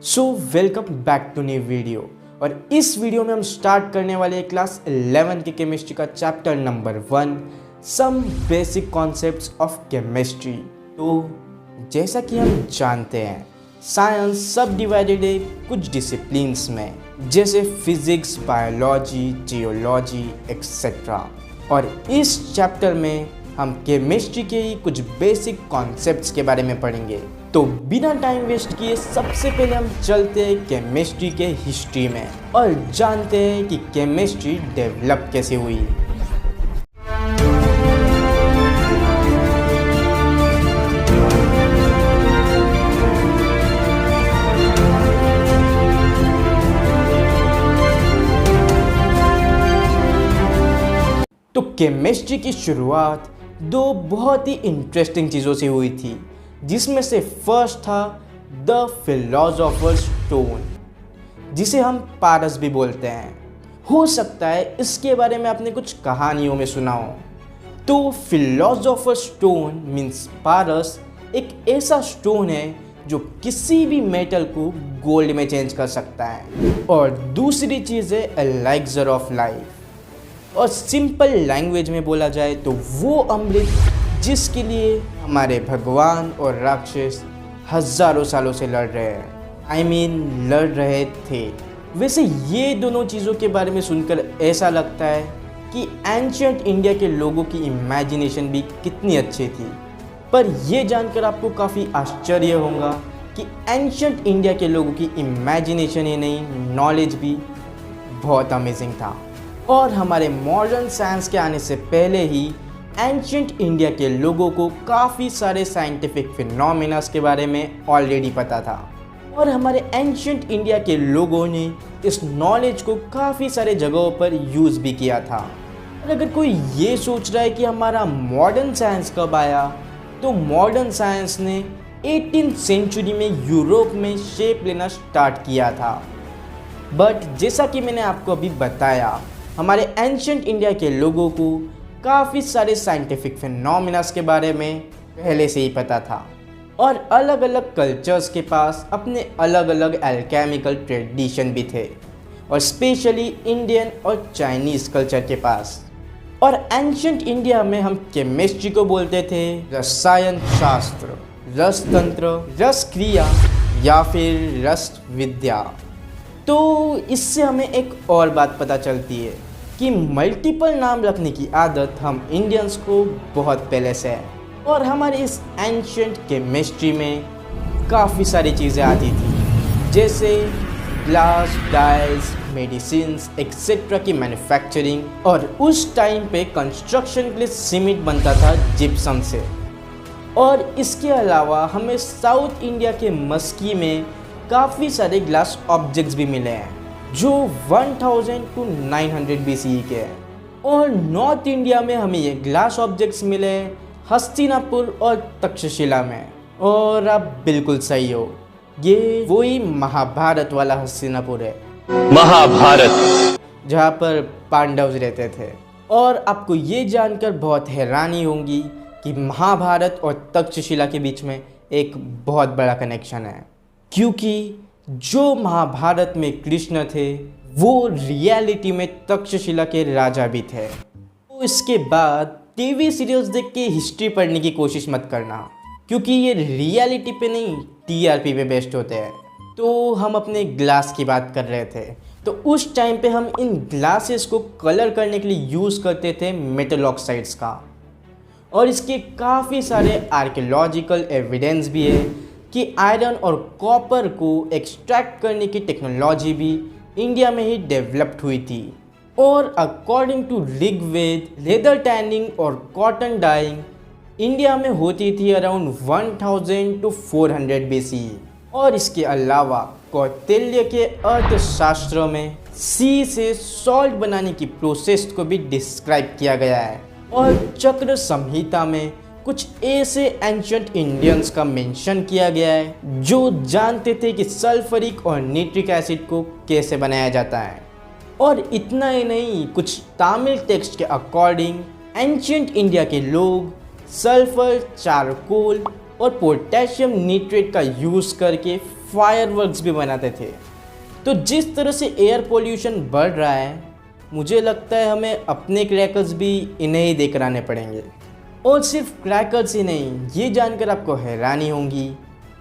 So welcome back to new video. और इस video में हम स्टार्ट करने वाले हैं क्लास 11 की केमिस्ट्री का chapter number 1, some basic concepts of chemistry. तो जैसा कि हम जानते हैं, साइंस सब डिवाइडेड है कुछ डिसिप्लिन्स में, जैसे फिजिक्स, बायोलॉजी, जियोलॉजी एक्सेट्रा। और इस चैप्टर में हम केमिस्ट्री के ही कुछ बेसिक कॉन्सेप्ट्स के बारे में पढ़ेंगे। तो बिना टाइम वेस्ट किए सबसे पहले हम चलते हैं केमिस्ट्री के हिस्ट्री में और जानते हैं कि केमिस्ट्री डेवलप कैसे हुई। तो केमिस्ट्री की शुरुआत दो बहुत ही इंटरेस्टिंग चीज़ों से हुई थी, जिसमें से फर्स्ट था द फिलोसोफर स्टोन, जिसे हम पारस भी बोलते हैं। हो सकता है इसके बारे में आपने कुछ कहानियों में सुना हो। तो फिलोसोफर स्टोन मीन्स पारस एक ऐसा स्टोन है जो किसी भी मेटल को गोल्ड में चेंज कर सकता है। और दूसरी चीज़ है एलाइजर ऑफ लाइफ, और सिंपल लैंग्वेज में बोला जाए तो वो अमृत जिसके लिए हमारे भगवान और राक्षस हजारों सालों से लड़ रहे हैं, लड़ रहे थे। वैसे ये दोनों चीज़ों के बारे में सुनकर ऐसा लगता है कि एंशिएंट इंडिया के लोगों की इमेजिनेशन भी कितनी अच्छी थी। पर ये जानकर आपको काफ़ी आश्चर्य होगा कि एंशिएंट इंडिया के लोगों की इमेजिनेशन ही नहीं, नॉलेज भी बहुत अमेजिंग था। और हमारे मॉडर्न साइंस के आने से पहले ही एंशिएंट इंडिया के लोगों को काफ़ी सारे साइंटिफिक फिनोमेनास के बारे में ऑलरेडी पता था, और हमारे एंशिएंट इंडिया के लोगों ने इस नॉलेज को काफ़ी सारे जगहों पर यूज़ भी किया था। और अगर कोई ये सोच रहा है कि हमारा मॉडर्न साइंस कब आया, तो मॉडर्न साइंस ने 18th सेंचुरी में यूरोप में शेप लेना स्टार्ट किया था। बट जैसा कि मैंने आपको अभी बताया, हमारे एंशिएंट इंडिया के लोगों को काफ़ी सारे साइंटिफिक फिनोमेनास के बारे में पहले से ही पता था, और अलग अलग कल्चर्स के पास अपने अलग अलग एल्केमिकल ट्रेडिशन भी थे, और स्पेशली इंडियन और चाइनीज़ कल्चर के पास। और एंशिएंट इंडिया में हम केमिस्ट्री को बोलते थे रसायन शास्त्र, रस तंत्र, रस क्रिया या फिर रस विद्या। तो इससे हमें एक और बात पता चलती है कि मल्टीपल नाम रखने की आदत हम इंडियंस को बहुत पहले से है, और हमारी इस एंशिएंट केमिस्ट्री में काफ़ी सारी चीज़ें आती थी, जैसे ग्लास, डाइज, मेडिसिन्स एक्सेट्रा की मैन्युफैक्चरिंग। और उस टाइम पे कंस्ट्रक्शन के लिए सीमेंट बनता था जिप्सम से। और इसके अलावा हमें साउथ इंडिया के मस्की में काफ़ी सारे ग्लास ऑब्जेक्ट्स भी मिले हैं जो 1000 to 900 BCE के हैं। और नॉर्थ इंडिया में हमें ये ग्लास ऑब्जेक्ट्स मिले हस्तिनापुर और तक्षशिला में। और आप बिल्कुल सही हो, ये वही महाभारत वाला हस्तिनापुर है, महाभारत, जहाँ पर पांडव रहते थे। और आपको ये जानकर बहुत हैरानी होगी कि महाभारत और तक्षशिला के बीच में एक बहुत बड़ा कनेक्शन है, क्योंकि जो महाभारत में कृष्ण थे वो रियलिटी में तक्षशिला के राजा भी थे। तो इसके बाद टीवी सीरियल्स देख के हिस्ट्री पढ़ने की कोशिश मत करना, क्योंकि ये रियलिटी पे नहीं TRP पे बेस्ड होते हैं। तो हम अपने ग्लास की बात कर रहे थे, तो उस टाइम पे हम इन ग्लासेस को कलर करने के लिए यूज़ करते थे मेटल ऑक्साइड्स का। और इसके काफ़ी सारे आर्कियोलॉजिकल एविडेंस भी है कि आयरन और कॉपर को एक्सट्रैक्ट करने की टेक्नोलॉजी भी इंडिया में ही डेवलप्ड हुई थी। और according to Rigveda, leather tanning और कॉटन डाइंग इंडिया में होती थी अराउंड 1000 to 400 BCE। और इसके अलावा कौटिल्य के अर्थशास्त्र में सी से सॉल्ट बनाने की प्रोसेस को भी डिस्क्राइब किया गया है। और चक्र संहिता में कुछ ऐसे एंशिएंट इंडियंस का मेंशन किया गया है जो जानते थे कि सल्फरिक और नाइट्रिक एसिड को कैसे बनाया जाता है। और इतना ही नहीं, कुछ तमिल टेक्स्ट के अकॉर्डिंग एंशिएंट इंडिया के लोग सल्फर, चारकोल और पोटेशियम नाइट्रेट का यूज़ करके फायरवर्क्स भी बनाते थे। तो जिस तरह से एयर पोल्यूशन बढ़ रहा है, मुझे लगता है हमें अपने क्रैकर्स भी इन्हें ही दे कराने पड़ेंगे। और सिर्फ क्रैकर्स ही नहीं, ये जानकर आपको हैरानी होगी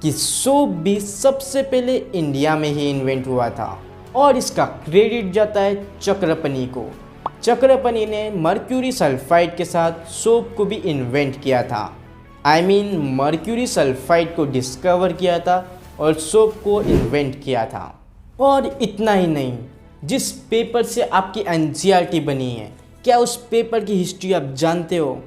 कि सोप भी सबसे पहले इंडिया में ही इन्वेंट हुआ था और इसका क्रेडिट जाता है चक्रपनी को। चक्रपनी ने मर्क्यूरी सल्फाइड के साथ सोप को भी इन्वेंट किया था। मर्क्यूरी सल्फाइड को डिस्कवर किया था और सोप को इन्वेंट किया था। और इतना ही नहीं, जिस पेपर से आपकी एनसीईआरटी बनी है, क्या उस पेपर की हिस्ट्री आप जानते हो?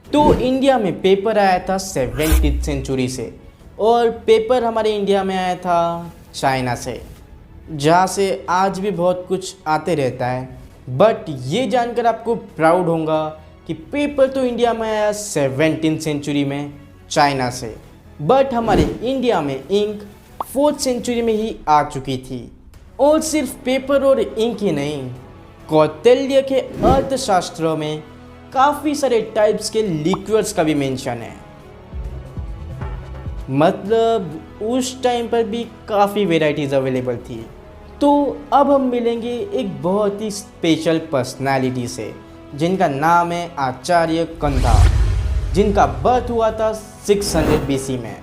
तो इंडिया में पेपर आया था 17वीं सेंचुरी से और पेपर हमारे इंडिया में आया था चाइना से, जहाँ से आज भी बहुत कुछ आते रहता है। बट ये जानकर आपको प्राउड होगा कि पेपर तो इंडिया में आया 17वीं सेंचुरी में चाइना से, बट हमारे इंडिया में इंक 4th सेंचुरी में ही आ चुकी थी। और सिर्फ पेपर और इंक ही नहीं, कौटिल्य के अर्थशास्त्र में काफ़ी सारे टाइप्स के लिक्विड्स का भी मेंशन है। मतलब उस टाइम पर भी काफ़ी वेराइटीज़ अवेलेबल थी। तो अब हम मिलेंगे एक बहुत ही स्पेशल पर्सनालिटी से, जिनका नाम है आचार्य कंधा, जिनका बर्थ हुआ था 600 BC में।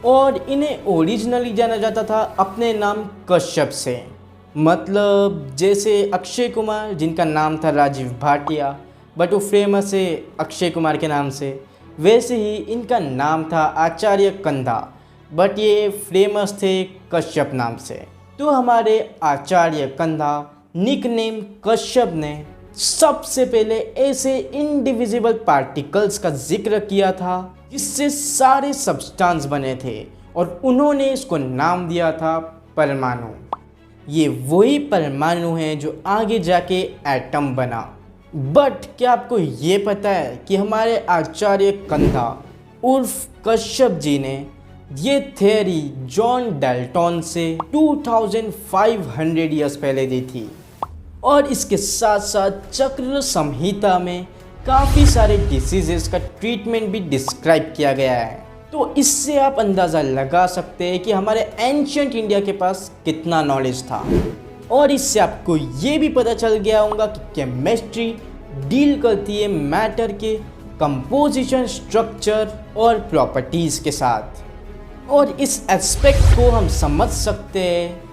और इन्हें ओरिजिनली जाना जाता था अपने नाम कश्यप से। मतलब जैसे अक्षय कुमार, जिनका नाम था राजीव भाटिया, बट वो फेमस है अक्षय कुमार के नाम से, वैसे ही इनका नाम था आचार्य कंधा, बट ये फेमस थे कश्यप नाम से। तो हमारे आचार्य कंधा निकनेम कश्यप ने सबसे पहले ऐसे इनडिविजिबल पार्टिकल्स का जिक्र किया था जिससे सारे सब्सटेंस बने थे, और उन्होंने इसको नाम दिया था परमाणु। ये वही परमाणु है जो आगे जाके एटम बना। बट क्या आपको ये पता है कि हमारे आचार्य कंधा उर्फ कश्यप जी ने ये थ्योरी जॉन डाल्टन से 2500 ईयर्स पहले दी थी। और इसके साथ साथ चक्र संहिता में काफ़ी सारे डिसीजेस का ट्रीटमेंट भी डिस्क्राइब किया गया है। तो इससे आप अंदाज़ा लगा सकते हैं कि हमारे एंशिएंट इंडिया के पास कितना नॉलेज था। और इससे आपको ये भी पता चल गया होगा कि केमिस्ट्री डील करती है मैटर के कंपोजिशन, स्ट्रक्चर और प्रॉपर्टीज़ के साथ। और इस एस्पेक्ट को हम समझ सकते हैं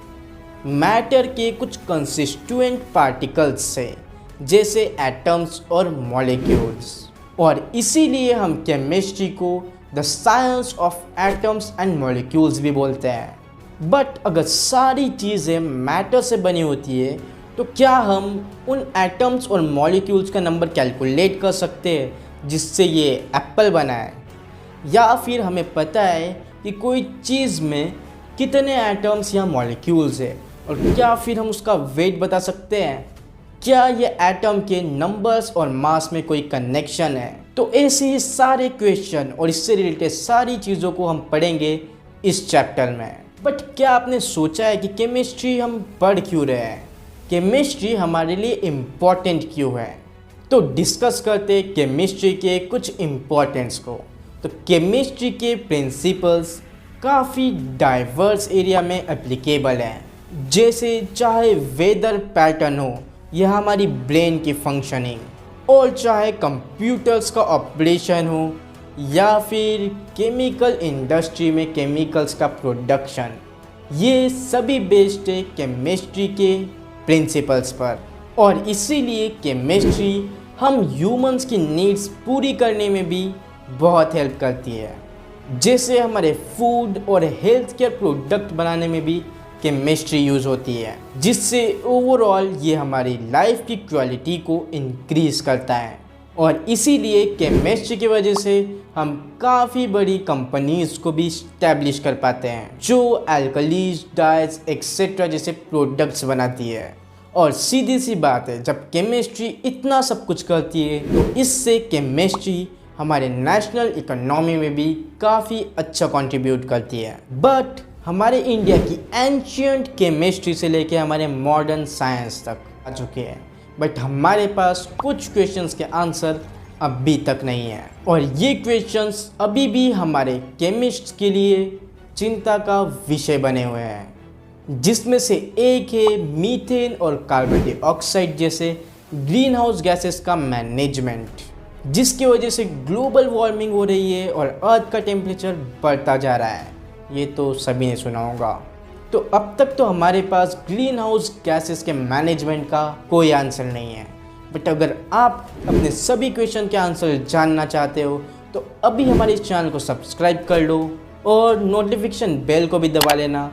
मैटर के कुछ कंस्टिट्यूएंट पार्टिकल्स से, जैसे एटम्स और मॉलिक्यूल्स। और इसीलिए हम केमिस्ट्री को the science of atoms and molecules भी बोलते हैं। बट अगर सारी चीज़ें मैटर से बनी होती है, तो क्या हम उन एटम्स और मॉलिक्यूल्स का नंबर कैलकुलेट कर सकते हैं जिससे ये एप्पल बना है? या फिर हमें पता है कि कोई चीज़ में कितने एटम्स या मॉलिक्यूल्स है, और क्या फिर हम उसका वेट बता सकते हैं? क्या ये एटम के नंबर्स और मास में कोई कनेक्शन है? तो ऐसे ही सारे क्वेश्चन और इससे रिलेटेड सारी चीज़ों को हम पढ़ेंगे इस चैप्टर में। बट क्या आपने सोचा है कि केमिस्ट्री हम पढ़ क्यों रहे हैं? केमिस्ट्री हमारे लिए इम्पॉर्टेंट क्यों है? तो डिस्कस करते हैं केमिस्ट्री के कुछ इम्पोर्टेंट्स को। तो केमिस्ट्री के प्रिंसिपल्स काफ़ी डाइवर्स एरिया में एप्लीकेबल हैं, जैसे चाहे वेदर पैटर्न हो या हमारी ब्रेन की फंक्शनिंग, और चाहे कंप्यूटर्स का ऑपरेशन हो या फिर केमिकल इंडस्ट्री में केमिकल्स का प्रोडक्शन, ये सभी बेस्ड है केमिस्ट्री के प्रिंसिपल्स पर। और इसीलिए केमिस्ट्री हम ह्यूमंस की नीड्स पूरी करने में भी बहुत हेल्प करती है, जैसे हमारे फूड और हेल्थ केयर प्रोडक्ट बनाने में भी केमिस्ट्री यूज़ होती है, जिससे ओवरऑल ये हमारी लाइफ की क्वालिटी को इंक्रीज़ करता है। और इसीलिए केमिस्ट्री की वजह से हम काफ़ी बड़ी कंपनीज़ को भी इस्टेब्लिश कर पाते हैं जो एल्कलीज, डाइज एक्सेट्रा जैसे प्रोडक्ट्स बनाती है। और सीधी सी बात है, जब केमिस्ट्री इतना सब कुछ करती है तो इससे केमिस्ट्री हमारे नेशनल इकोनॉमी में भी काफ़ी अच्छा कंट्रीब्यूट करती है। बट हमारे इंडिया की एंशिएंट केमिस्ट्री से लेके हमारे मॉडर्न साइंस तक आ चुके हैं, बट हमारे पास कुछ क्वेश्चंस के आंसर अभी तक नहीं है। और ये क्वेश्चंस अभी भी हमारे केमिस्ट्स के लिए चिंता का विषय बने हुए हैं, जिसमें से एक है मीथेन और कार्बन डाइऑक्साइड जैसे ग्रीन हाउस गैसेस का मैनेजमेंट, जिसकी वजह से ग्लोबल वार्मिंग हो रही है और अर्थ का टेम्परेचर बढ़ता जा रहा है। ये तो सभी ने सुना होगा। तो अब तक तो हमारे पास ग्रीन हाउस गैसेस के मैनेजमेंट का कोई आंसर नहीं है, बट अगर आप अपने सभी क्वेश्चन के आंसर जानना चाहते हो तो अभी हमारे इस चैनल को सब्सक्राइब कर लो और नोटिफिकेशन बेल को भी दबा लेना।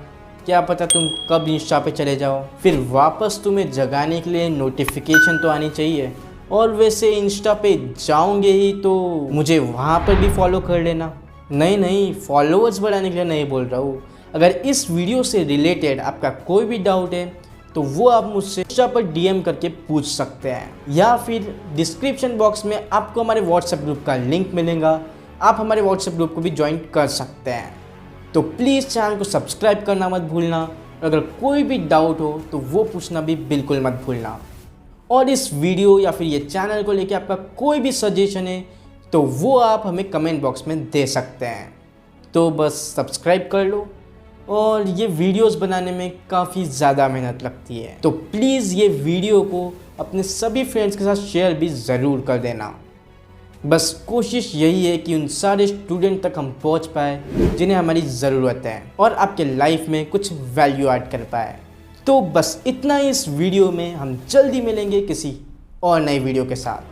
क्या पता तुम कब इंस्टा पे चले जाओ, फिर वापस तुम्हें जगाने के लिए नोटिफिकेशन तो आनी चाहिए। और वैसे इंस्टा पे जाओगे ही तो मुझे वहाँ पर भी फॉलो कर लेना। नहीं, फॉलोअर्स बढ़ाने के लिए नहीं बोल रहा हूँ। अगर इस वीडियो से रिलेटेड आपका कोई भी डाउट है तो वो आप मुझसे इंस्टा पर डीएम करके पूछ सकते हैं, या फिर डिस्क्रिप्शन बॉक्स में आपको हमारे व्हाट्सएप ग्रुप का लिंक मिलेगा। आप हमारे व्हाट्सएप ग्रुप को भी ज्वाइन कर सकते हैं। तो प्लीज़ चैनल को सब्सक्राइब करना मत भूलना, और अगर कोई भी डाउट हो तो वो पूछना भी बिल्कुल मत भूलना। और इस वीडियो या फिर ये चैनल को लेके आपका कोई भी सजेशन है तो वो आप हमें कमेंट बॉक्स में दे सकते हैं। तो बस सब्सक्राइब कर लो। और ये वीडियोस बनाने में काफ़ी ज़्यादा मेहनत लगती है, तो प्लीज़ ये वीडियो को अपने सभी फ्रेंड्स के साथ शेयर भी ज़रूर कर देना। बस कोशिश यही है कि उन सारे स्टूडेंट तक हम पहुंच पाए जिन्हें हमारी ज़रूरत है और आपके लाइफ में कुछ वैल्यू ऐड कर पाए। तो बस इतना ही इस वीडियो में। हम जल्दी मिलेंगे किसी और नई वीडियो के साथ।